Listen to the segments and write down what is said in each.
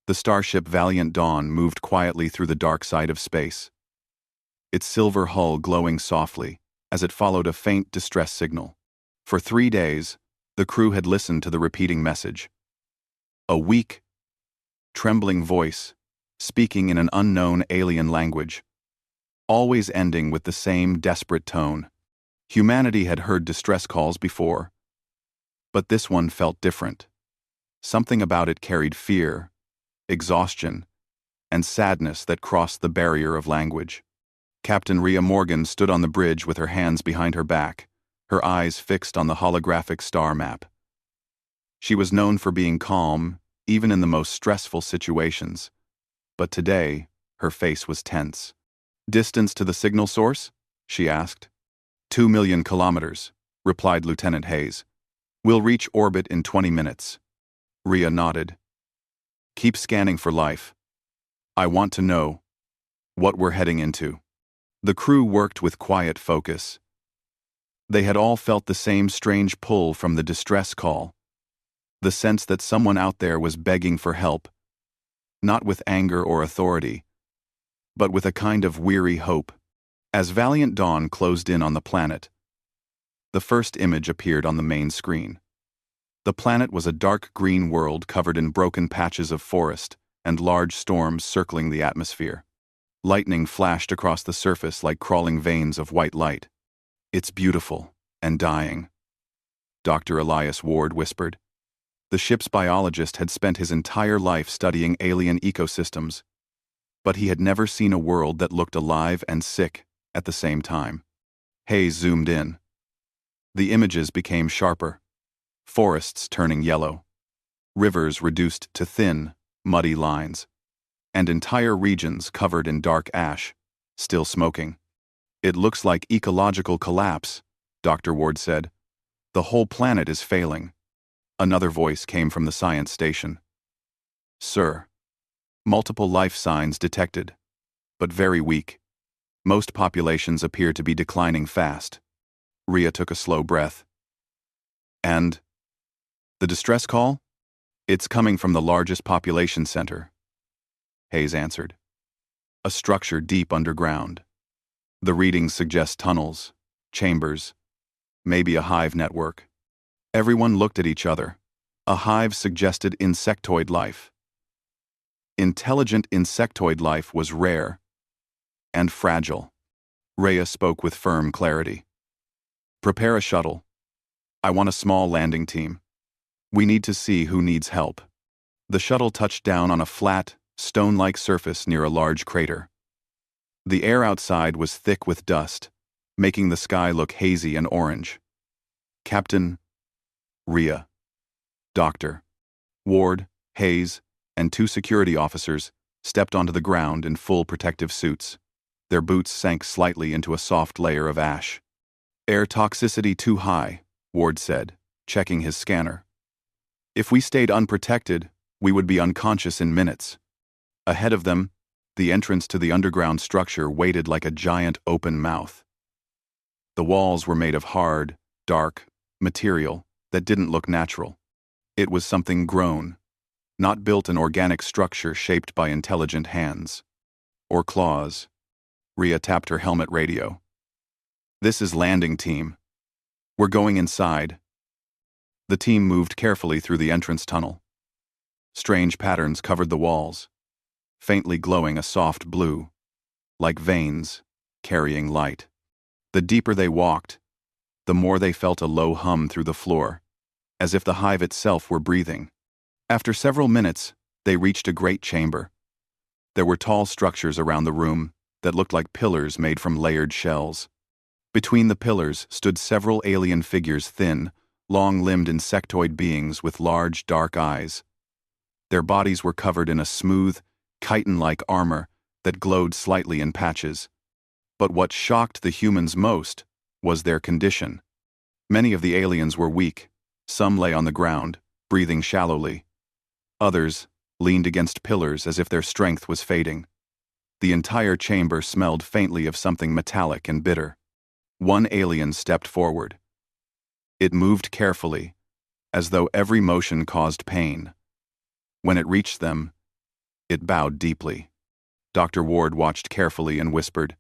The starship Valiant Dawn moved quietly through the dark side of space, its silver hull glowing softly as it followed a faint distress signal. For 3 days, the crew had listened to the repeating message. A weak, trembling voice, speaking in an unknown alien language, always ending with the same desperate tone. Humanity had heard distress calls before, but this one felt different. Something about it carried fear, exhaustion, and sadness that crossed the barrier of language. Captain Rhea Morgan stood on the bridge with her hands behind her back, her eyes fixed on the holographic star map. She was known for being calm, even in the most stressful situations, but today, her face was tense. "Distance to the signal source?" she asked. 2 million kilometers, replied Lieutenant Hayes. "We'll reach orbit in 20 minutes. Rhea nodded. "Keep scanning for life. I want to know what we're heading into." The crew worked with quiet focus. They had all felt the same strange pull from the distress call, the sense that someone out there was begging for help, not with anger or authority, but with a kind of weary hope. As Valiant Dawn closed in on the planet, the first image appeared on the main screen. The planet was a dark green world covered in broken patches of forest and large storms circling the atmosphere. Lightning flashed across the surface like crawling veins of white light. "It's beautiful and dying," Dr. Elias Ward whispered. The ship's biologist had spent his entire life studying alien ecosystems, but he had never seen a world that looked alive and sick at the same time. Hayes zoomed in. The images became sharper, forests turning yellow, rivers reduced to thin, muddy lines, and entire regions covered in dark ash, still smoking. "It looks like ecological collapse," Dr. Ward said. "The whole planet is failing." Another voice came from the science station. "Sir, multiple life signs detected, but very weak. Most populations appear to be declining fast." Rhea took a slow breath. "And the distress call? It's coming from the largest population center," Hayes answered. "A structure deep underground. The readings suggest tunnels, chambers, maybe a hive network." Everyone looked at each other. A hive suggested insectoid life. Intelligent insectoid life was rare and fragile. Rhea spoke with firm clarity. "Prepare a shuttle. I want a small landing team. We need to see who needs help." The shuttle touched down on a flat, stone-like surface near a large crater. The air outside was thick with dust, making the sky look hazy and orange. Captain Rhea, Dr. Ward, Hayes, and 2 security officers stepped onto the ground in full protective suits. Their boots sank slightly into a soft layer of ash. "Air toxicity too high," Ward said, checking his scanner. "If we stayed unprotected, we would be unconscious in minutes." Ahead of them, the entrance to the underground structure waited like a giant open mouth. The walls were made of hard, dark material that didn't look natural. It was something grown, not built an organic structure shaped by intelligent hands. Or claws. Rhea tapped her helmet radio. "This is landing team. We're going inside." The team moved carefully through the entrance tunnel. Strange patterns covered the walls, faintly glowing a soft blue, like veins carrying light. The deeper they walked, the more they felt a low hum through the floor, as if the hive itself were breathing. After several minutes, they reached a great chamber. There were tall structures around the room that looked like pillars made from layered shells. Between the pillars stood several alien figures, thin, long-limbed insectoid beings with large, dark eyes. Their bodies were covered in a smooth, chitin-like armor that glowed slightly in patches. But what shocked the humans most was their condition. Many of the aliens were weak. Some lay on the ground, breathing shallowly. Others leaned against pillars as if their strength was fading. The entire chamber smelled faintly of something metallic and bitter. One alien stepped forward. It moved carefully, as though every motion caused pain. When it reached them, It bowed deeply. Dr. Ward watched carefully and whispered,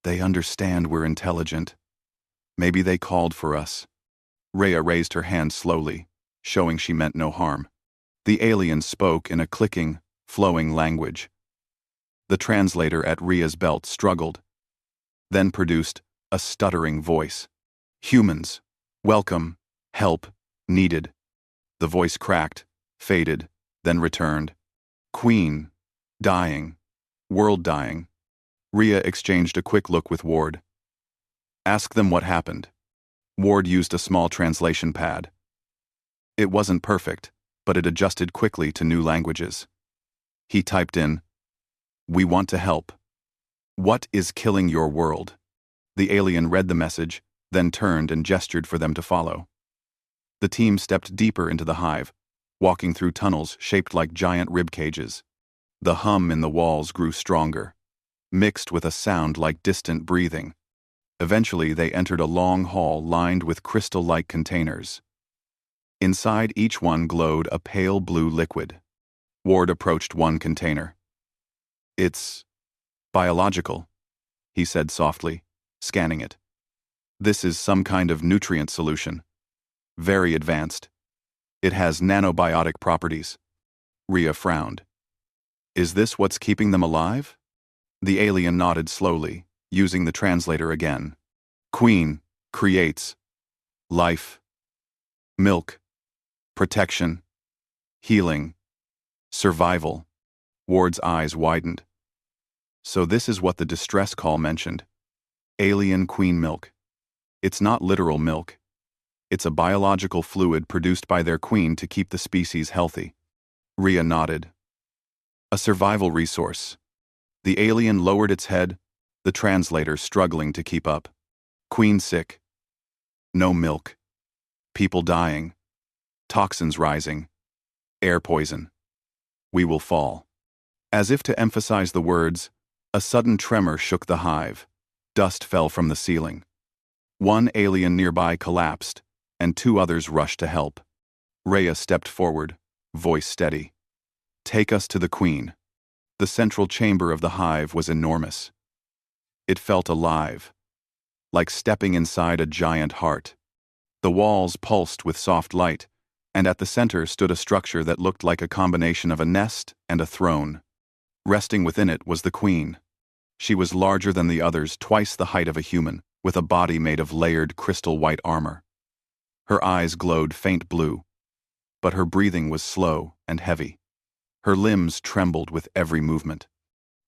"They understand we're intelligent. Maybe they called for us." Rhea raised her hand slowly, showing she meant no harm. The alien spoke in a clicking, flowing language. The translator at Rhea's belt struggled, then produced a stuttering voice. "Humans, welcome, help, needed." The voice cracked, faded, then returned. "Queen, dying, world dying." Rhea exchanged a quick look with Ward. "Ask them what happened." Ward used a small translation pad. It wasn't perfect, but it adjusted quickly to new languages. He typed in, "We want to help. What is killing your world?" The alien read the message, then turned and gestured for them to follow. The team stepped deeper into the hive, walking through tunnels shaped like giant rib cages. The hum in the walls grew stronger, mixed with a sound like distant breathing. Eventually, they entered a long hall lined with crystal-like containers. Inside each one glowed a pale blue liquid. Ward approached one container. "It's biological," he said softly, scanning it. "This is some kind of nutrient solution. Very advanced. It has nanobiotic properties." Rhea frowned. "Is this what's keeping them alive?" The alien nodded slowly, using the translator again. "Queen creates life, milk, protection, healing, survival." Ward's eyes widened. "So this is what the distress call mentioned. Alien queen milk. It's not literal milk. It's a biological fluid produced by their queen to keep the species healthy." Rhea nodded. "A survival resource." The alien lowered its head, the translator struggling to keep up. "Queen sick. No milk. People dying. Toxins rising. Air poison. We will fall." As if to emphasize the words, a sudden tremor shook the hive. Dust fell from the ceiling. One alien nearby collapsed, and two others rushed to help. Rhea stepped forward, voice steady. "Take us to the queen." The central chamber of the hive was enormous. It felt alive, like stepping inside a giant heart. The walls pulsed with soft light, and at the center stood a structure that looked like a combination of a nest and a throne. Resting within it was the queen. She was larger than the others, twice the height of a human, with a body made of layered crystal-white armor. Her eyes glowed faint blue, but her breathing was slow and heavy. Her limbs trembled with every movement.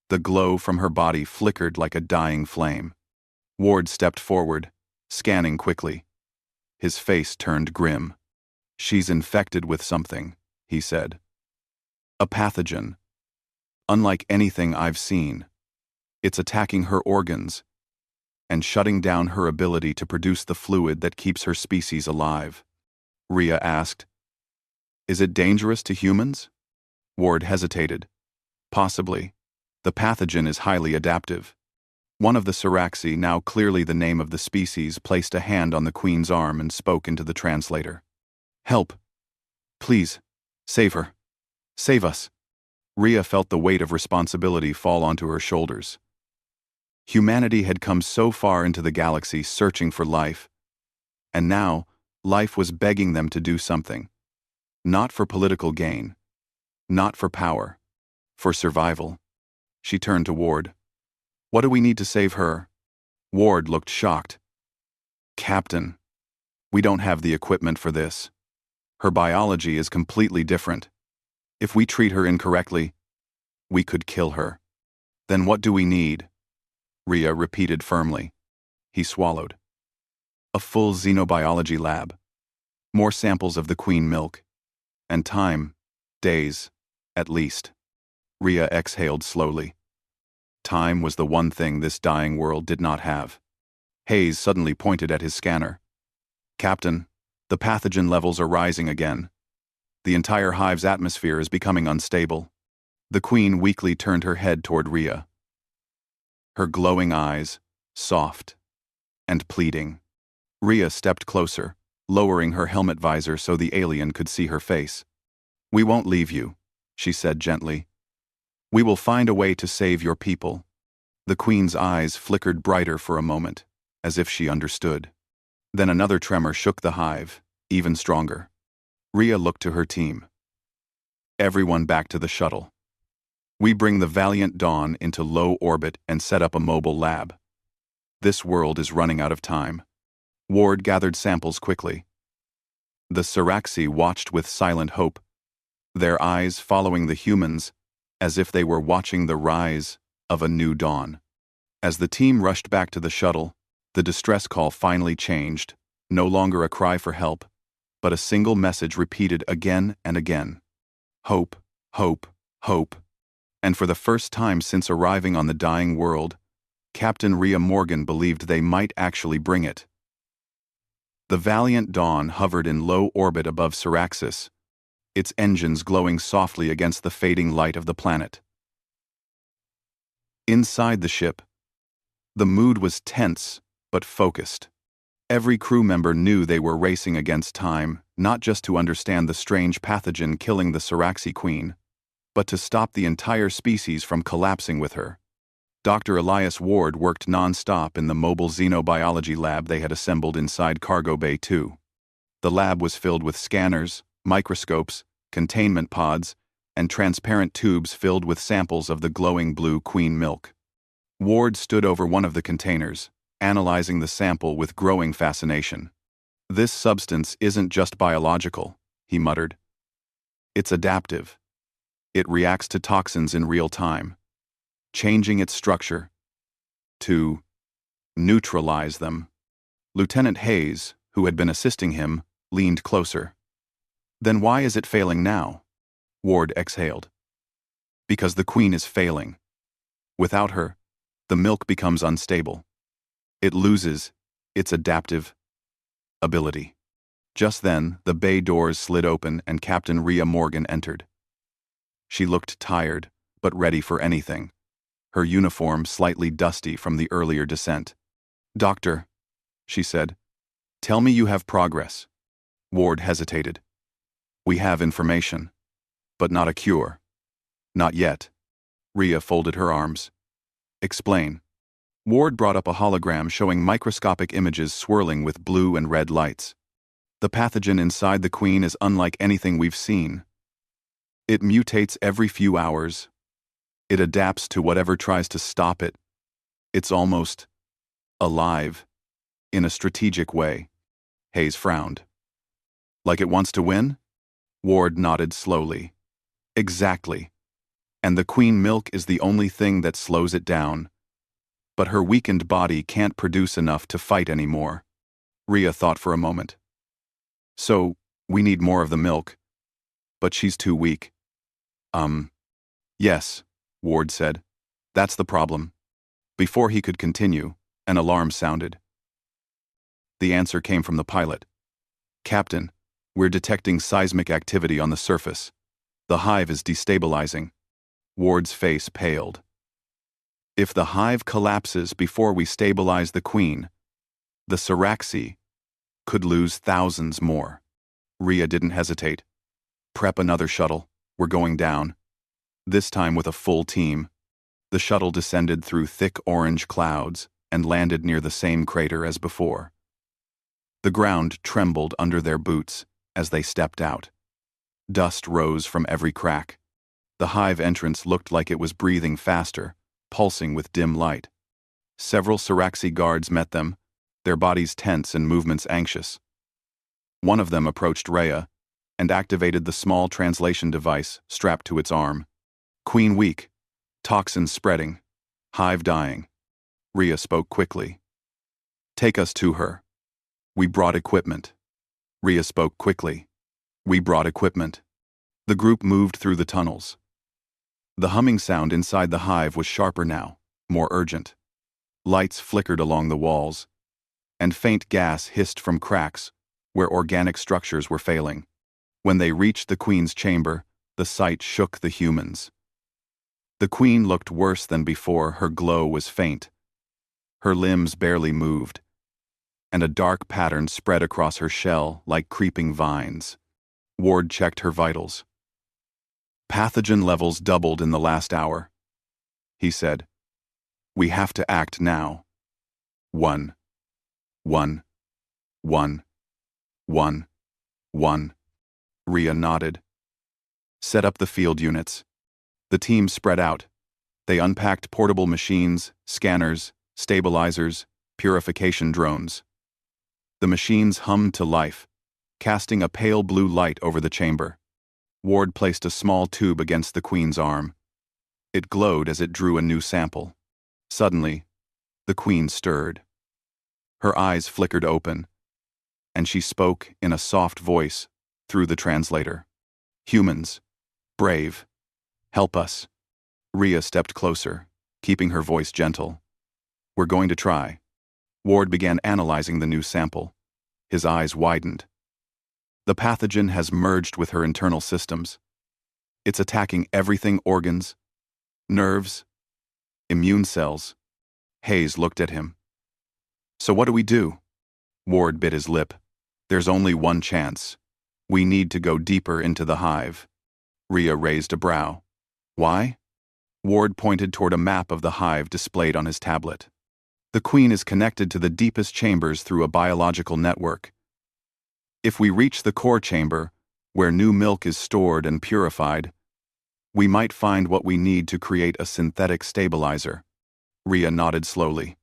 The glow from her body flickered like a dying flame. Ward stepped forward, scanning quickly. His face turned grim. "She's infected with something," he said. "A pathogen. Unlike anything I've seen. It's attacking her organs and shutting down her ability to produce the fluid that keeps her species alive." Rhea asked, "Is it dangerous to humans?" Ward hesitated. "Possibly. The pathogen is highly adaptive." One of the Siraxi, now clearly the name of the species, placed a hand on the queen's arm and spoke into the translator. "Help. Please. Save her. Save us." Rhea felt the weight of responsibility fall onto her shoulders. Humanity had come so far into the galaxy searching for life, and now life was begging them to do something. Not for political gain, not for power, for survival. She turned to Ward. "What do we need to save her?" Ward looked shocked. "Captain, we don't have the equipment for this. Her biology is completely different. If we treat her incorrectly, we could kill her." "Then what do we need?" Rhea repeated firmly. He swallowed. "A full xenobiology lab. More samples of the queen milk. And time. Days. At least." Rhea exhaled slowly. Time was the one thing this dying world did not have. Hayes suddenly pointed at his scanner. "Captain, the pathogen levels are rising again. The entire hive's atmosphere is becoming unstable." The queen weakly turned her head toward Rhea. Her glowing eyes, soft and pleading. Rhea stepped closer, lowering her helmet visor so the alien could see her face. "We won't leave you," she said gently. We will find a way to save your people. The queen's eyes flickered brighter for a moment, as if she understood. Then another tremor shook the hive, even stronger. Rhea looked to her team. Everyone back to the shuttle. We bring the valiant Dawn into low orbit and set up a mobile lab. This world is running out of time. Ward gathered samples quickly. The Siraxi watched with silent hope, their eyes following the humans as if they were watching the rise of a new dawn. As the team rushed back to the shuttle, the distress call finally changed, no longer a cry for help, but a single message repeated again and again. Hope, hope, hope. And for the first time since arriving on the dying world, Captain Rhea Morgan believed they might actually bring it. The valiant Dawn hovered in low orbit above Siraxis, its engines glowing softly against the fading light of the planet. Inside the ship, the mood was tense but focused. Every crew member knew they were racing against time, not just to understand the strange pathogen killing the Siraxi queen, but to stop the entire species from collapsing with her. Dr. Elias Ward worked non-stop in the mobile xenobiology lab they had assembled inside Cargo Bay 2. The lab was filled with scanners, microscopes, containment pods, and transparent tubes filled with samples of the glowing blue queen milk. Ward stood over one of the containers, analyzing the sample with growing fascination. This substance isn't just biological, he muttered. It's adaptive. It reacts to toxins in real time, changing its structure to neutralize them. Lieutenant Hayes, who had been assisting him, leaned closer. Then why is it failing now? Ward exhaled. Because the queen is failing. Without her, the milk becomes unstable. It loses its adaptive ability. Just then, the bay doors slid open and Captain Rhea Morgan entered. She looked tired, but ready for anything, her uniform slightly dusty from the earlier descent. "Doctor," she said, "tell me you have progress." Ward hesitated. "We have information, but not a cure. Not yet." Rhea folded her arms. "Explain." Ward brought up a hologram showing microscopic images swirling with blue and red lights. "The pathogen inside the queen is unlike anything we've seen. It mutates every few hours. It adapts to whatever tries to stop it. It's almost alive, in a strategic way." Hayes frowned. "Like it wants to win?" Ward nodded slowly. "Exactly. And the queen milk is the only thing that slows it down. But her weakened body can't produce enough to fight anymore." Rhea thought for a moment. "So, we need more of the milk. But she's too weak." Yes," Ward said. "That's the problem." Before he could continue, an alarm sounded. The answer came from the pilot. "Captain, we're detecting seismic activity on the surface. The hive is destabilizing." Ward's face paled. "If the hive collapses before we stabilize the queen, the Siraxi could lose thousands more." Rhea didn't hesitate. "Prep another shuttle. We're going down. This time with a full team." The shuttle descended through thick orange clouds and landed near the same crater as before. The ground trembled under their boots as they stepped out. Dust rose from every crack. The hive entrance looked like it was breathing faster, pulsing with dim light. Several Siraxi guards met them, their bodies tense and movements anxious. One of them approached Rhea and activated the small translation device strapped to its arm. "Queen weak. Toxins spreading. Hive dying." Rhea spoke quickly. "Take us to her." "We brought equipment." Rhea spoke quickly. "We brought equipment." The group moved through the tunnels. The humming sound inside the hive was sharper now, more urgent. Lights flickered along the walls, and faint gas hissed from cracks where organic structures were failing. When they reached the queen's chamber, the sight shook the humans. The queen looked worse than before. Her glow was faint. Her limbs barely moved, and a dark pattern spread across her shell like creeping vines. Ward checked her vitals. Pathogen levels doubled in the last hour. He said, "We have to act now." 1, 1, 1, 1, 1. Rhea nodded. Set up the field units. The team spread out. They unpacked portable machines, scanners, stabilizers, purification drones. The machines hummed to life, casting a pale blue light over the chamber. Ward placed a small tube against the Queen's arm. It glowed as it drew a new sample. Suddenly, the Queen stirred. Her eyes flickered open, and she spoke in a soft voice through the translator. "Humans, brave, help us." Rhea stepped closer, keeping her voice gentle. "We're going to try." Ward began analyzing the new sample. His eyes widened. The pathogen has merged with her internal systems. It's attacking everything: organs, nerves, immune cells. Hayes looked at him. "So what do we do?" Ward bit his lip. "There's only one chance. We need to go deeper into the hive." Rhea raised a brow. "Why?" Ward pointed toward a map of the hive displayed on his tablet. "The Queen is connected to the deepest chambers through a biological network. If we reach the core chamber, where new milk is stored and purified, we might find what we need to create a synthetic stabilizer." Rhea nodded slowly.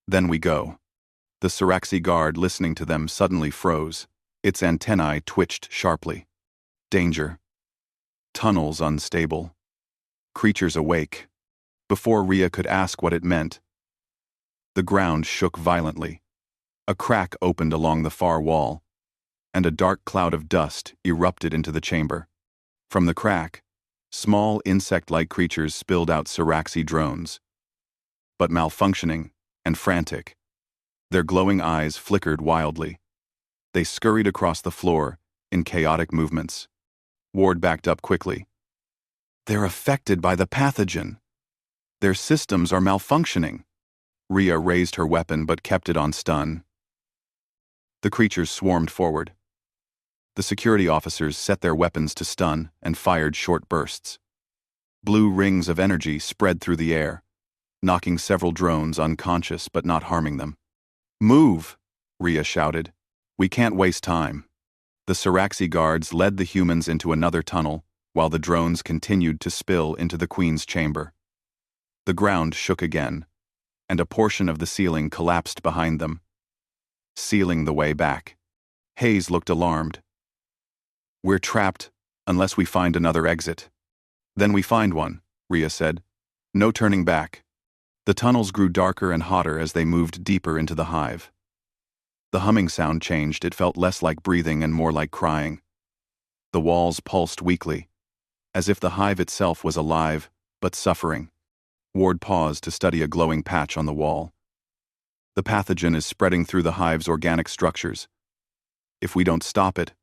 "Then we go." The Siraxi guard listening to them suddenly froze. Its antennae twitched sharply. Danger. Tunnels unstable. Creatures awake. Before Rhea could ask what it meant, the ground shook violently. A crack opened along the far wall, and a dark cloud of dust erupted into the chamber. From the crack, small insect-like creatures spilled out Siraxi drones, but malfunctioning and frantic. Their glowing eyes flickered wildly. They scurried across the floor in chaotic movements. Ward backed up quickly. "They're affected by the pathogen. Their systems are malfunctioning." Rhea raised her weapon but kept it on stun. The creatures swarmed forward. The security officers set their weapons to stun and fired short bursts. Blue rings of energy spread through the air, knocking several drones unconscious but not harming them. "Move!" Rhea shouted. "We can't waste time." The Siraxi guards led the humans into another tunnel, while the drones continued to spill into the Queen's chamber. The ground shook again, and a portion of the ceiling collapsed behind them, sealing the way back. Hayes looked alarmed. "We're trapped unless we find another exit." "Then we find one," Rhea said. "No turning back." The tunnels grew darker and hotter as they moved deeper into the hive. The humming sound changed. It felt less like breathing and more like crying. The walls pulsed weakly, as if the hive itself was alive, but suffering. Ward paused to study a glowing patch on the wall. "The pathogen is spreading through the hive's organic structures. If we don't stop it,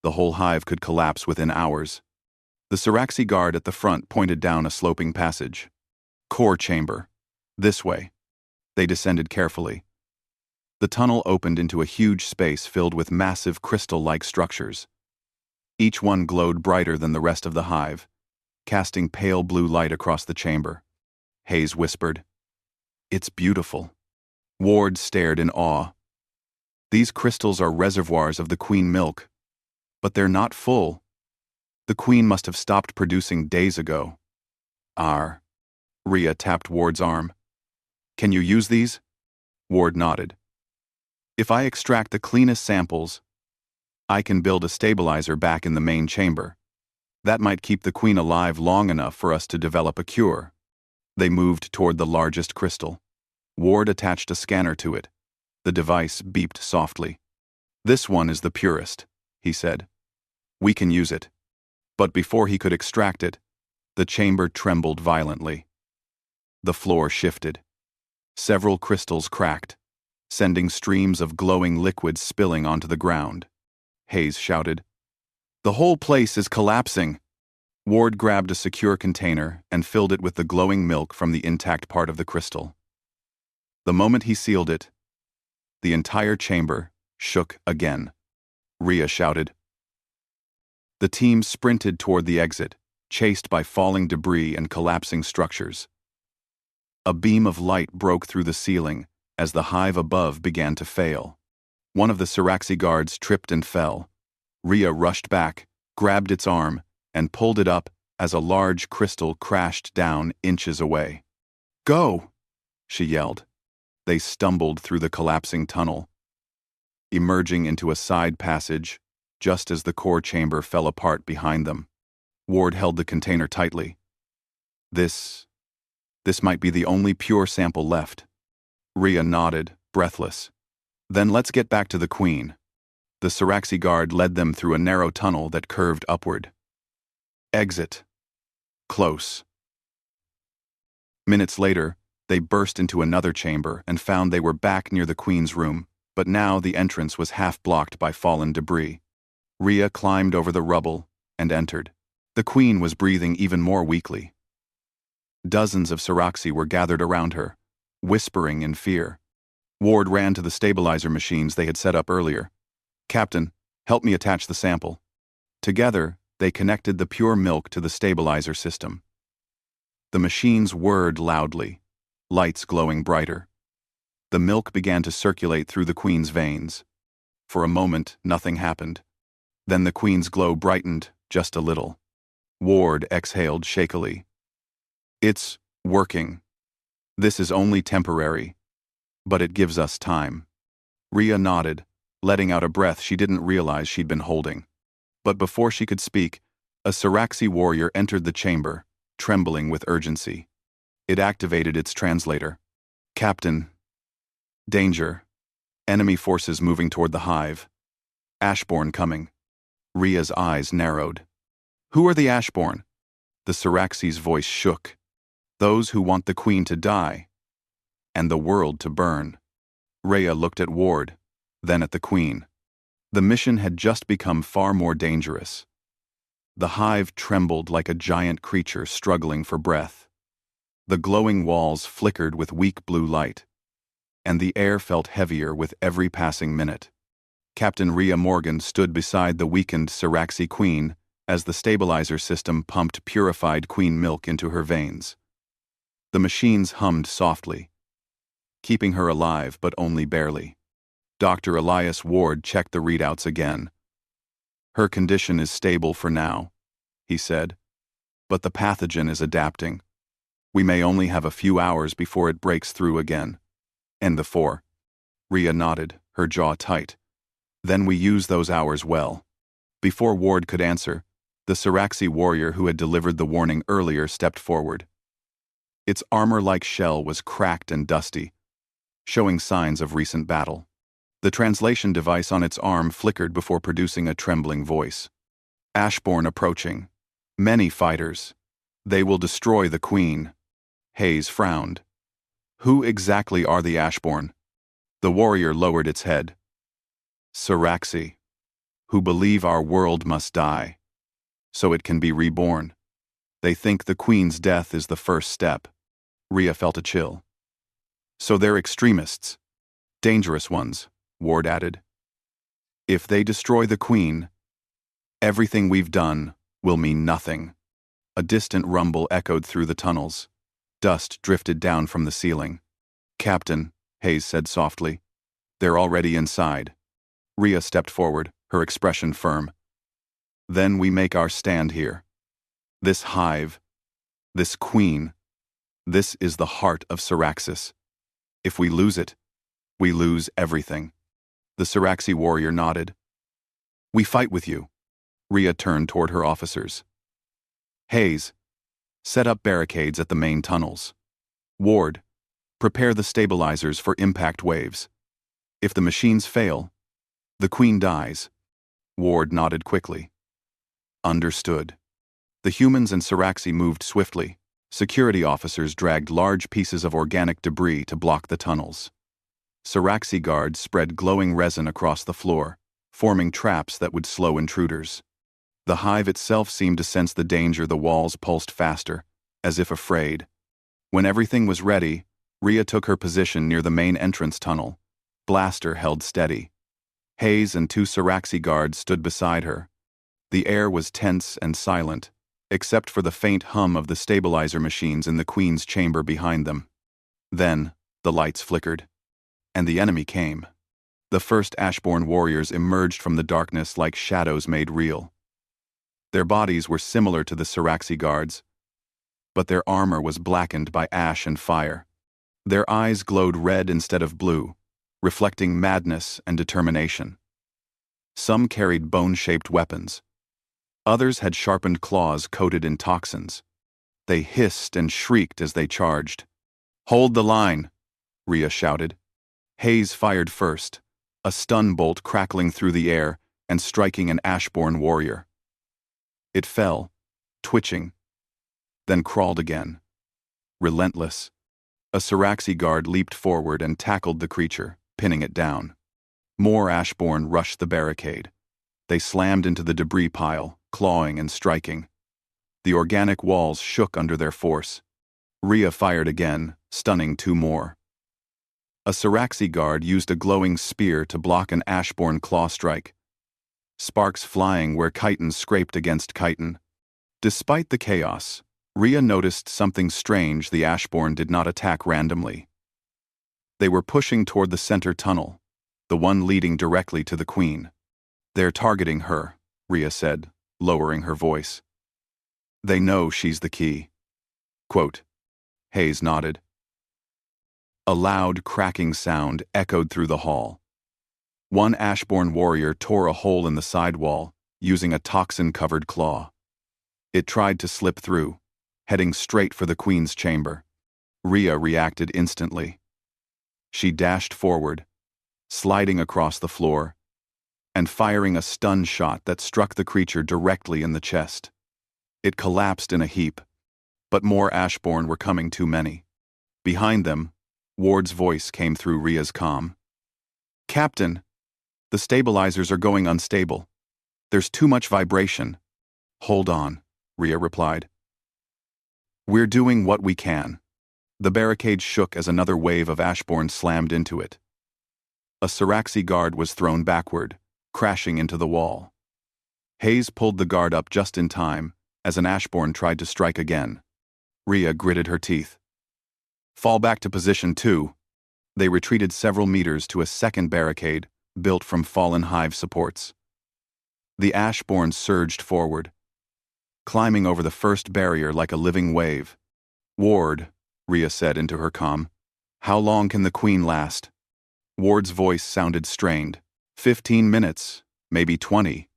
the whole hive could collapse within hours." The Siraxi guard at the front pointed down a sloping passage. "Core chamber. This way." They descended carefully. The tunnel opened into a huge space filled with massive crystal-like structures. Each one glowed brighter than the rest of the hive, casting pale blue light across the chamber. Hayes whispered, "It's beautiful." Ward stared in awe. "These crystals are reservoirs of the Queen milk, but they're not full. The Queen must have stopped producing days ago." "Ar." Rhea tapped Ward's arm. "Can you use these?" Ward nodded. "If I extract the cleanest samples, I can build a stabilizer back in the main chamber. That might keep the Queen alive long enough for us to develop a cure." They moved toward the largest crystal. Ward attached a scanner to it. The device beeped softly. "This one is the purest," he said. "We can use it." But before he could extract it, the chamber trembled violently. The floor shifted. Several crystals cracked, sending streams of glowing liquid spilling onto the ground. Hayes shouted, "The whole place is collapsing." Ward grabbed a secure container and filled it with the glowing milk from the intact part of the crystal. The moment he sealed it, the entire chamber shook again. Rhea shouted. The team sprinted toward the exit, chased by falling debris and collapsing structures. A beam of light broke through the ceiling as the hive above began to fail. One of the Siraxi guards tripped and fell. Rhea rushed back, grabbed its arm, and pulled it up as a large crystal crashed down inches away. "Go!" she yelled. They stumbled through the collapsing tunnel, emerging into a side passage just as the core chamber fell apart behind them. Ward held the container tightly. This might be the only pure sample left. Rhea nodded, breathless. "Then let's get back to the Queen." The Siraxi guard led them through a narrow tunnel that curved upward. Exit. Close. Minutes later, they burst into another chamber and found they were back near the Queen's room, but now the entrance was half blocked by fallen debris. Rhea climbed over the rubble and entered. The Queen was breathing even more weakly. Dozens of Siraxi were gathered around her, whispering in fear. Ward ran to the stabilizer machines they had set up earlier. "Captain, help me attach the sample." Together, they connected the pure milk to the stabilizer system. The machines whirred loudly, lights glowing brighter. The milk began to circulate through the Queen's veins. For a moment, nothing happened. Then the Queen's glow brightened just a little. Ward exhaled shakily. "It's working. This is only temporary, but it gives us time." Rhea nodded, letting out a breath she didn't realize she'd been holding. But before she could speak, a Siraxi warrior entered the chamber, trembling with urgency. It activated its translator. "Captain. Danger. Enemy forces moving toward the hive. Ashborn coming." Rhea's eyes narrowed. "Who are the Ashborn?" The Siraxi's voice shook. "Those who want the Queen to die, and the world to burn." Rhea looked at Ward, then at the Queen. The mission had just become far more dangerous. The hive trembled like a giant creature struggling for breath. The glowing walls flickered with weak blue light, and the air felt heavier with every passing minute. Captain Rhea Morgan stood beside the weakened Siraxi Queen as the stabilizer system pumped purified queen milk into her veins. The machines hummed softly, keeping her alive but only barely. Dr. Elias Ward checked the readouts again. "Her condition is stable for now," he said, "but the pathogen is adapting. We may only have a few hours before it breaks through again." "And the 4. Rhea nodded, her jaw tight. "Then we use those hours well." Before Ward could answer, the Siraxi warrior who had delivered the warning earlier stepped forward. Its armor-like shell was cracked and dusty, showing signs of recent battle. The translation device on its arm flickered before producing a trembling voice. "Ashborn approaching. Many fighters. They will destroy the Queen." Hayes frowned. "Who exactly are the Ashborn?" The warrior lowered its head. "Siraxi, who believe our world must die, so it can be reborn. They think the Queen's death is the first step." Rhea felt a chill. "So they're extremists. Dangerous ones," Ward added. "If they destroy the Queen, everything we've done will mean nothing." A distant rumble echoed through the tunnels. Dust drifted down from the ceiling. "Captain," Hayes said softly, "they're already inside." Rhea stepped forward, her expression firm. "Then we make our stand here. This hive, this Queen, this is the heart of Siraxis. If we lose it, we lose everything." The Siraxi warrior nodded. "We fight with you." Rhea turned toward her officers. "Hayes, set up barricades at the main tunnels. Ward, prepare the stabilizers for impact waves. If the machines fail, the Queen dies." Ward nodded quickly. "Understood." The humans and Siraxi moved swiftly. Security officers dragged large pieces of organic debris to block the tunnels. Siraxi guards spread glowing resin across the floor, forming traps that would slow intruders. The hive itself seemed to sense the danger. The walls pulsed faster, as if afraid. When everything was ready, Rhea took her position near the main entrance tunnel. Blaster held steady. Hayes and 2 Siraxi guards stood beside her. The air was tense and silent, except for the faint hum of the stabilizer machines in the Queen's chamber behind them. Then, the lights flickered, and the enemy came. The first Ashborn warriors emerged from the darkness like shadows made real. Their bodies were similar to the Siraxi guards, but their armor was blackened by ash and fire. Their eyes glowed red instead of blue, reflecting madness and determination. Some carried bone-shaped weapons. Others had sharpened claws coated in toxins. They hissed and shrieked as they charged. "Hold the line," Rhea shouted. Hayes fired first, a stun bolt crackling through the air and striking an Ashborn warrior. It fell, twitching, then crawled again. Relentless, a Siraxi guard leaped forward and tackled the creature, pinning it down. More Ashborn rushed the barricade. They slammed into the debris pile, clawing and striking. The organic walls shook under their force. Rhea fired again, stunning 2 more. A Siraxi guard used a glowing spear to block an Ashborn claw strike. Sparks flying where chitin scraped against chitin. Despite the chaos, Rhea noticed something strange. The Ashborn did not attack randomly. They were pushing toward the center tunnel, the one leading directly to the Queen. "They're targeting her," Rhea said, lowering her voice. "They know she's the key." Quote. Hayes nodded. A loud, cracking sound echoed through the hall. One Ashborn warrior tore a hole in the side wall, using a toxin-covered claw. It tried to slip through, heading straight for the Queen's chamber. Rhea reacted instantly. She dashed forward, sliding across the floor, and firing a stun shot that struck the creature directly in the chest. It collapsed in a heap, but more Ashborn were coming, too many. Behind them, Ward's voice came through Rhea's comm. "Captain, the stabilizers are going unstable. There's too much vibration." "Hold on," Rhea replied. "We're doing what we can." The barricade shook as another wave of Ashborn slammed into it. A Siraxi guard was thrown backward, crashing into the wall. Hayes pulled the guard up just in time as an Ashborn tried to strike again. Rhea gritted her teeth. "Fall back to position 2. They retreated several meters to a second barricade built from fallen hive supports. The Ashborn surged forward, climbing over the first barrier like a living wave. "Ward," Rhea said into her comm, "how long can the Queen last?" Ward's voice sounded strained. 15 minutes, maybe 20.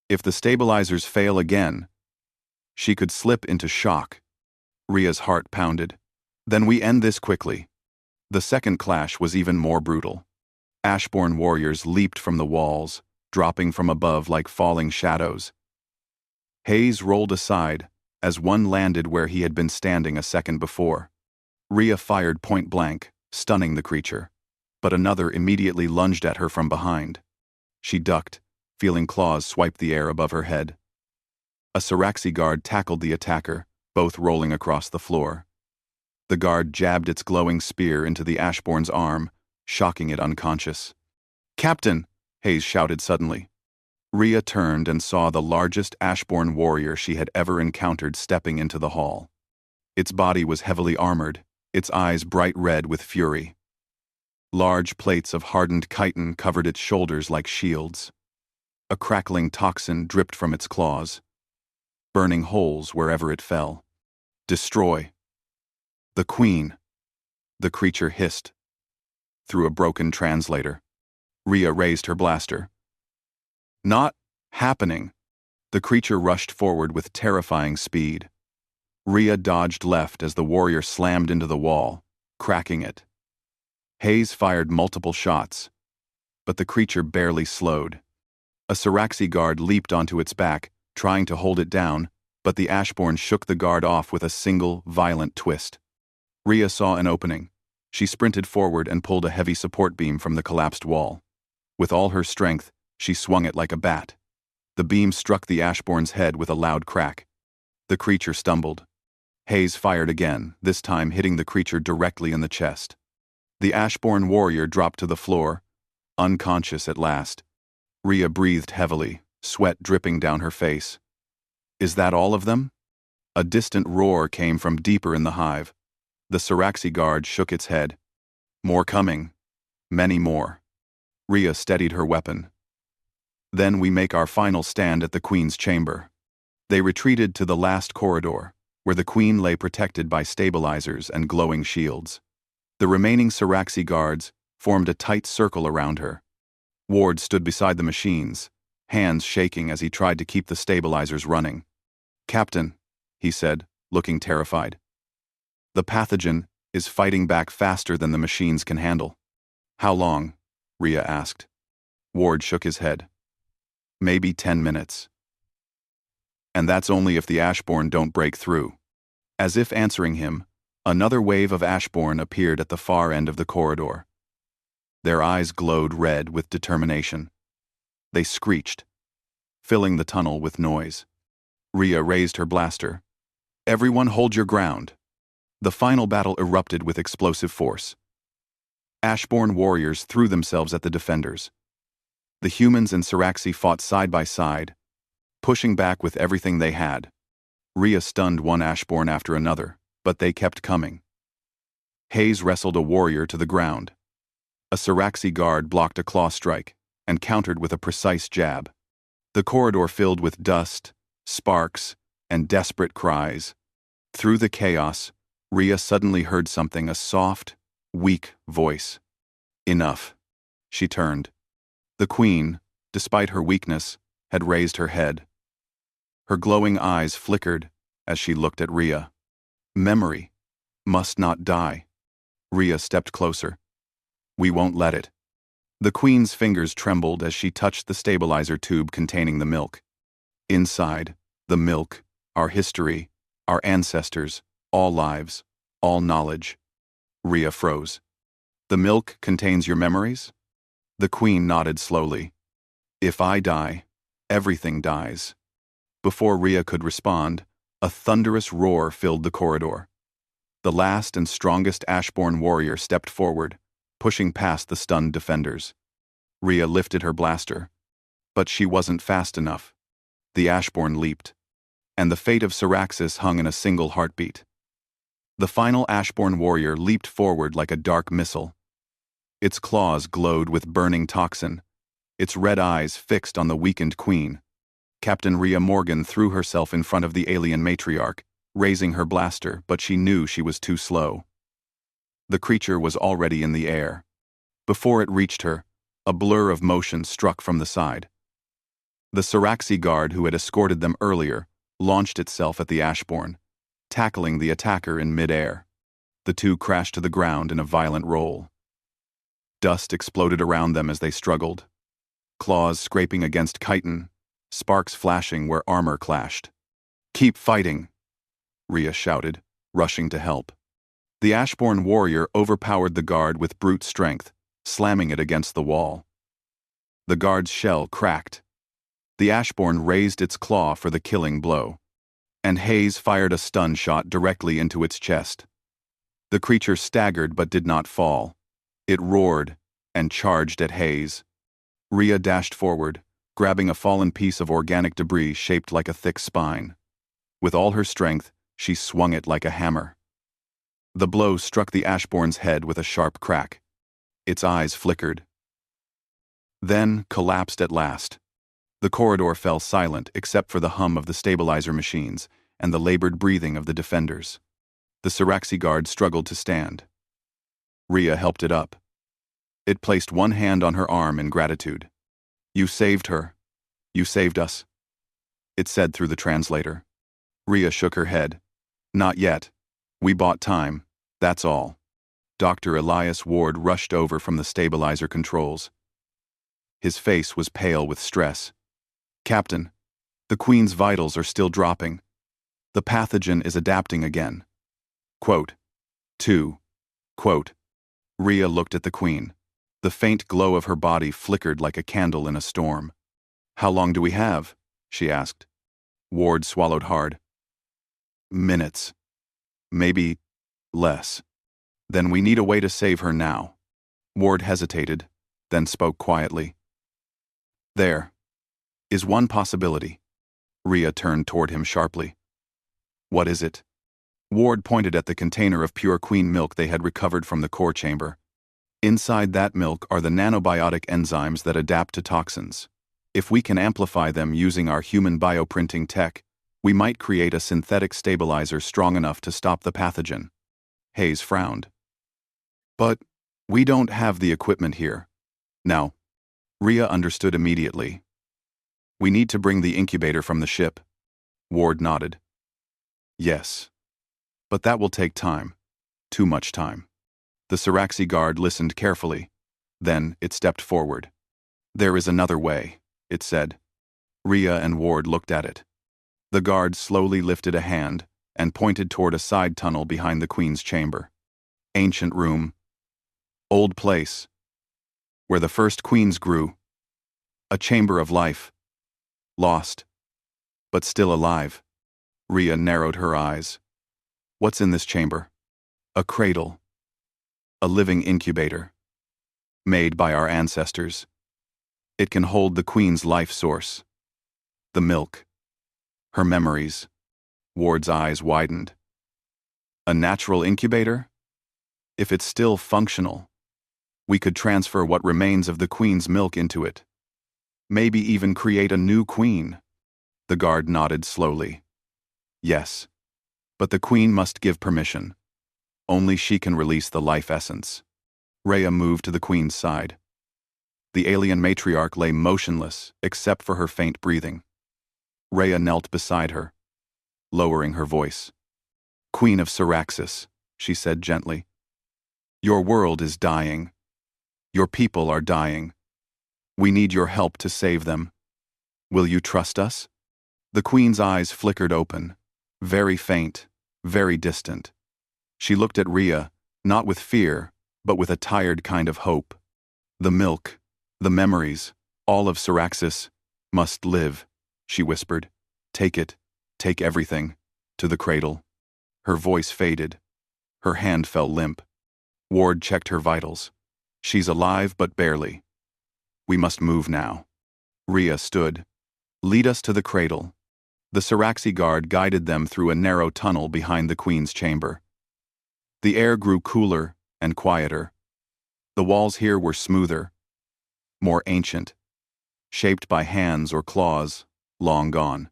If the stabilizers fail again, she could slip into shock. Rhea's heart pounded. "Then we end this quickly." The second clash was even more brutal. Ashborn warriors leaped from the walls, dropping from above like falling shadows. Hayes rolled aside as one landed where he had been standing a second before. Rhea fired point blank, stunning the creature, but another immediately lunged at her from behind. She ducked, feeling claws swipe the air above her head. A Siraxi guard tackled the attacker, both rolling across the floor. The guard jabbed its glowing spear into the Ashborn's arm, shocking it unconscious. "Captain!" Hayes shouted suddenly. Rhea turned and saw the largest Ashborn warrior she had ever encountered stepping into the hall. Its body was heavily armored, its eyes bright red with fury. Large plates of hardened chitin covered its shoulders like shields. A crackling toxin dripped from its claws, burning holes wherever it fell. "Destroy." "The Queen," the creature hissed through a broken translator. Rhea raised her blaster. "Not happening." The creature rushed forward with terrifying speed. Rhea dodged left as the warrior slammed into the wall, cracking it. Hayes fired multiple shots, but the creature barely slowed. A Siraxi guard leaped onto its back, trying to hold it down, but the Ashborn shook the guard off with a single, violent twist. Rhea saw an opening. She sprinted forward and pulled a heavy support beam from the collapsed wall. With all her strength, she swung it like a bat. The beam struck the Ashborn's head with a loud crack. The creature stumbled. Hayes fired again, this time hitting the creature directly in the chest. The Ashborn warrior dropped to the floor, unconscious at last. Rhea breathed heavily, sweat dripping down her face. Is that all of them? A distant roar came from deeper in the hive. The Siraxi guard shook its head. More coming. Many more. Rhea steadied her weapon. Then we make our final stand at the Queen's chamber. They retreated to the last corridor, where the Queen lay protected by stabilizers and glowing shields. The remaining Siraxi guards formed a tight circle around her. Ward stood beside the machines, hands shaking as he tried to keep the stabilizers running. "Captain," he said, looking terrified. "The pathogen is fighting back faster than the machines can handle." "How long?" Rhea asked. Ward shook his head. "Maybe 10 minutes. And that's only if the Ashborn don't break through." As if answering him, another wave of Ashborn appeared at the far end of the corridor. Their eyes glowed red with determination. They screeched, filling the tunnel with noise. Rhea raised her blaster. "Everyone hold your ground." The final battle erupted with explosive force. Ashborn warriors threw themselves at the defenders. The humans and Siraxi fought side by side, pushing back with everything they had. Rhea stunned one Ashborn after another, but they kept coming. Hayes wrestled a warrior to the ground. A Siraxi guard blocked a claw strike and countered with a precise jab. The corridor filled with dust, sparks, and desperate cries. Through the chaos, Rhea suddenly heard something, a soft, weak voice. "Enough." She turned. The Queen, despite her weakness, had raised her head. Her glowing eyes flickered as she looked at Rhea. "Memory must not die." Rhea stepped closer. "We won't let it." The Queen's fingers trembled as she touched the stabilizer tube containing the milk. Inside, the milk, our history, our ancestors, all lives, all knowledge. Rhea froze. "The milk contains your memories?" The Queen nodded slowly. "If I die, everything dies." Before Rhea could respond, a thunderous roar filled the corridor. The last and strongest Ashborn warrior stepped forward, pushing past the stunned defenders. Rhea lifted her blaster. But she wasn't fast enough. The Ashborn leaped, and the fate of Siraxis hung in a single heartbeat. The final Ashborn warrior leaped forward like a dark missile. Its claws glowed with burning toxin, its red eyes fixed on the weakened Queen. Captain Rhea Morgan threw herself in front of the alien matriarch, raising her blaster, but she knew she was too slow. The creature was already in the air. Before it reached her, a blur of motion struck from the side. The Siraxi guard who had escorted them earlier launched itself at the Ashborn, tackling the attacker in mid-air. The two crashed to the ground in a violent roll. Dust exploded around them as they struggled, claws scraping against chitin, sparks flashing where armor clashed. "Keep fighting," Rhea shouted, rushing to help. The Ashborn warrior overpowered the guard with brute strength, slamming it against the wall. The guard's shell cracked. The Ashborn raised its claw for the killing blow, and Hayes fired a stun shot directly into its chest. The creature staggered but did not fall. It roared and charged at Hayes. Rhea dashed forward, grabbing a fallen piece of organic debris shaped like a thick spine. With all her strength, she swung it like a hammer. The blow struck the Ashborn's head with a sharp crack. Its eyes flickered, then collapsed at last. The corridor fell silent except for the hum of the stabilizer machines and the labored breathing of the defenders. The Siraxi guard struggled to stand. Rhea helped it up. It placed one hand on her arm in gratitude. "You saved her. You saved us," it said through the translator. Rhea shook her head. "Not yet. We bought time, that's all." Dr. Elias Ward rushed over from the stabilizer controls. His face was pale with stress. "Captain, the Queen's vitals are still dropping. The pathogen is adapting again." Quote. 2. Quote. Rhea looked at the Queen. The faint glow of her body flickered like a candle in a storm. "How long do we have?" she asked. Ward swallowed hard. "Minutes. Maybe less. Then we need a way to save her now." Ward hesitated, then spoke quietly. "There is one possibility. Rhea turned toward him sharply. What is it? Ward pointed at the container of pure queen milk they had recovered from the core chamber. Inside that milk are the nanobiotic enzymes that adapt to toxins. If we can amplify them using our human bioprinting tech, we might create a synthetic stabilizer strong enough to stop the pathogen. Hayes frowned. But we don't have the equipment here. Now, Rhea understood immediately. We need to bring the incubator from the ship. Ward nodded. Yes. But that will take time. Too much time. The Siraxi guard listened carefully. Then it stepped forward. There is another way, it said. Rhea and Ward looked at it. The guard slowly lifted a hand and pointed toward a side tunnel behind the Queen's chamber. Ancient room. Old place. Where the first queens grew. A chamber of life. Lost. But still alive. Rhea narrowed her eyes. What's in this chamber? A cradle. A living incubator. Made by our ancestors. It can hold the Queen's life source. The milk. Her memories. Ward's eyes widened. A natural incubator? If it's still functional, we could transfer what remains of the Queen's milk into it. Maybe even create a new queen. The guard nodded slowly. Yes. But the Queen must give permission. Only she can release the life essence. Rhea moved to the Queen's side. The alien matriarch lay motionless, except for her faint breathing. Rhea knelt beside her, lowering her voice. Queen of Siraxis, she said gently. Your world is dying. Your people are dying. We need your help to save them. Will you trust us? The Queen's eyes flickered open, very faint, very distant. She looked at Rhea, not with fear, but with a tired kind of hope. The milk, the memories, all of Siraxis, must live, she whispered. Take it, take everything, to the cradle. Her voice faded. Her hand felt limp. Ward checked her vitals. She's alive, but barely. We must move now. Rhea stood. Lead us to the cradle. The Siraxi guard guided them through a narrow tunnel behind the Queen's chamber. The air grew cooler and quieter. The walls here were smoother, more ancient, shaped by hands or claws, long gone.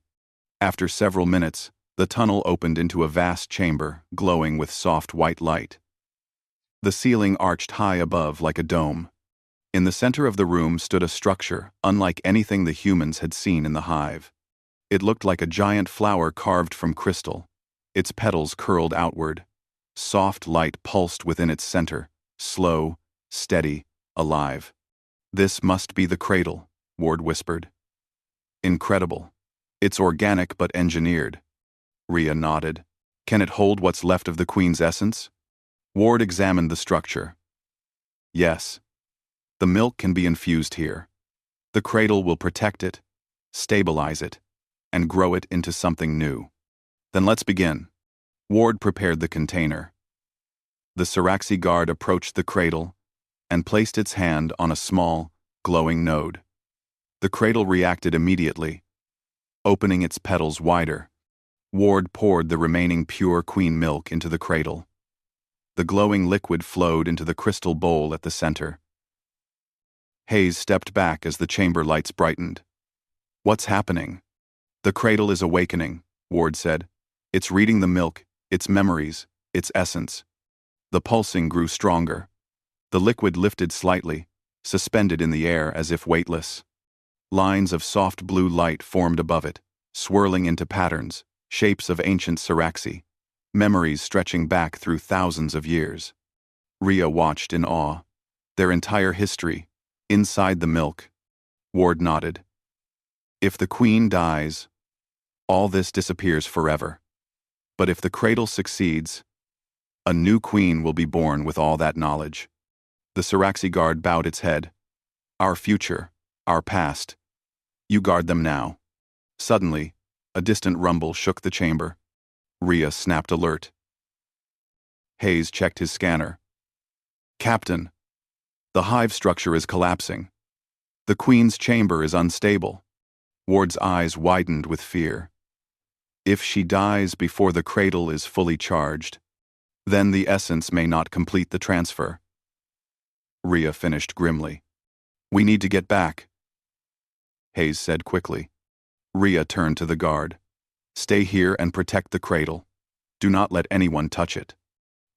After several minutes, the tunnel opened into a vast chamber, glowing with soft white light. The ceiling arched high above like a dome. In the center of the room stood a structure unlike anything the humans had seen in the hive. It looked like a giant flower carved from crystal. Its petals curled outward. Soft light pulsed within its center, slow, steady, alive. This must be the cradle, Ward whispered. Incredible. It's organic but engineered. Rhea nodded. Can it hold what's left of the Queen's essence? Ward examined the structure. Yes. The milk can be infused here. The cradle will protect it, stabilize it, and grow it into something new. Then let's begin. Ward prepared the container. The Siraxi guard approached the cradle and placed its hand on a small, glowing node. The cradle reacted immediately, opening its petals wider. Ward poured the remaining pure queen milk into the cradle. The glowing liquid flowed into the crystal bowl at the center. Hayes stepped back as the chamber lights brightened. What's happening? The cradle is awakening, Ward said. It's reading the milk, its memories, its essence. The pulsing grew stronger. The liquid lifted slightly, suspended in the air as if weightless. Lines of soft blue light formed above it, swirling into patterns, shapes of ancient Siraxi, memories stretching back through thousands of years. Rhea watched in awe. Their entire history, inside the milk. Ward nodded. If the Queen dies, all this disappears forever. But if the cradle succeeds, a new queen will be born with all that knowledge. The Siraxi guard bowed its head. Our future, our past. You guard them now. Suddenly, a distant rumble shook the chamber. Rhea snapped alert. Hayes checked his scanner. Captain, the hive structure is collapsing. The Queen's chamber is unstable. Ward's eyes widened with fear. If she dies before the cradle is fully charged, then the essence may not complete the transfer. Rhea finished grimly. We need to get back, Hayes said quickly. Rhea turned to the guard. Stay here and protect the cradle. Do not let anyone touch it.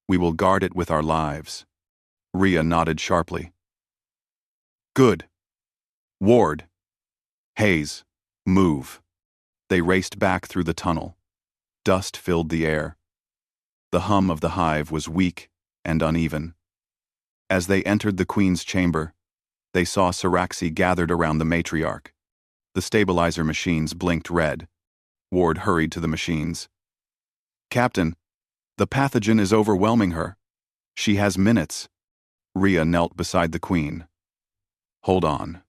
We will guard it with our lives. Rhea nodded sharply. Good. Ward. Hayes, move. They raced back through the tunnel. Dust filled the air. The hum of the hive was weak and uneven. As they entered the Queen's chamber, they saw Saraxi gathered around the matriarch. The stabilizer machines blinked red. Ward hurried to the machines. Captain, the pathogen is overwhelming her. She has minutes. Rhea knelt beside the Queen. Hold on.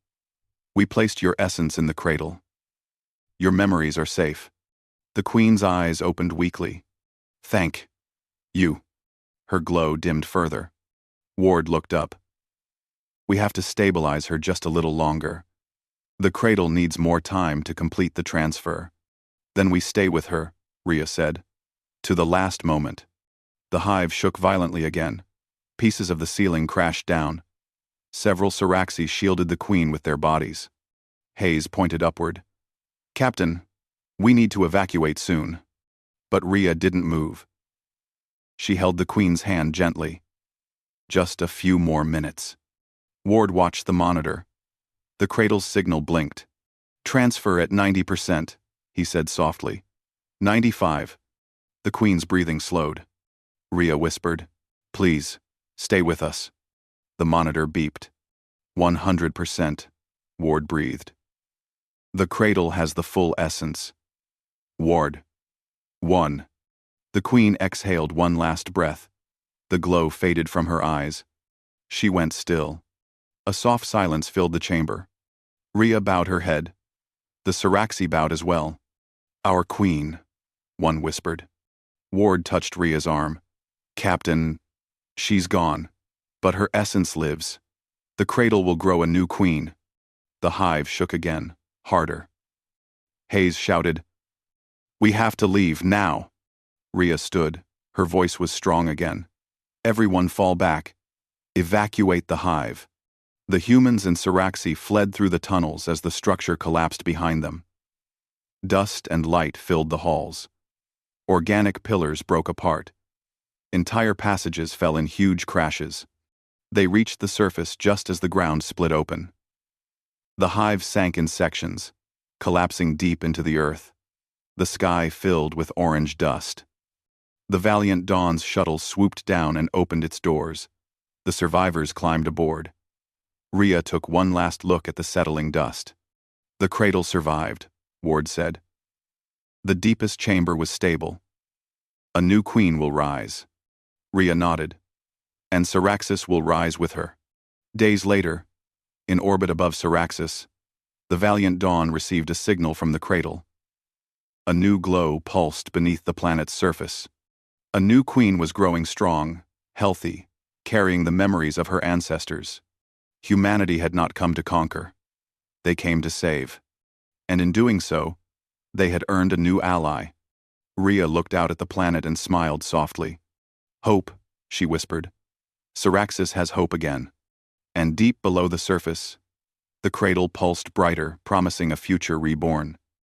We placed your essence in the cradle. Your memories are safe. The Queen's eyes opened weakly. Thank you. Her glow dimmed further. Ward looked up. We have to stabilize her just a little longer. The cradle needs more time to complete the transfer. Then we stay with her, Rhea said. To the last moment. The hive shook violently again. Pieces of the ceiling crashed down. Several Saraxi shielded the Queen with their bodies. Hayes pointed upward. Captain, we need to evacuate soon. But Rhea didn't move. She held the Queen's hand gently. Just a few more minutes. Ward watched the monitor. The cradle's signal blinked. Transfer at 90%, he said softly. 95. The Queen's breathing slowed. Rhea whispered, Please, stay with us. The monitor beeped. 100%, Ward breathed. The cradle has the full essence. Ward. 1. The Queen exhaled one last breath. The glow faded from her eyes. She went still. A soft silence filled the chamber. Rhea bowed her head. The Saraxi bowed as well. Our Queen, one whispered. Ward touched Rhea's arm. Captain, she's gone, but her essence lives. The cradle will grow a new queen. The hive shook again, harder. Hayes shouted, We have to leave, now. Rhea stood. Her voice was strong again. Everyone fall back. Evacuate the hive. The humans and Saraxi fled through the tunnels as the structure collapsed behind them. Dust and light filled the halls. Organic pillars broke apart. Entire passages fell in huge crashes. They reached the surface just as the ground split open. The hive sank in sections, collapsing deep into the earth. The sky filled with orange dust. The Valiant Dawn's shuttle swooped down and opened its doors. The survivors climbed aboard. Rhea took one last look at the settling dust. The cradle survived, Ward said. The deepest chamber was stable. A new queen will rise. Rhea nodded. And Saraxis will rise with her. Days later, in orbit above Saraxis, the Valiant Dawn received a signal from the cradle. A new glow pulsed beneath the planet's surface. A new queen was growing strong, healthy, carrying the memories of her ancestors. Humanity had not come to conquer. They came to save. And in doing so, they had earned a new ally. Rhea looked out at the planet and smiled softly. Hope, she whispered. Saraxis has hope again. And deep below the surface, the cradle pulsed brighter, promising a future reborn.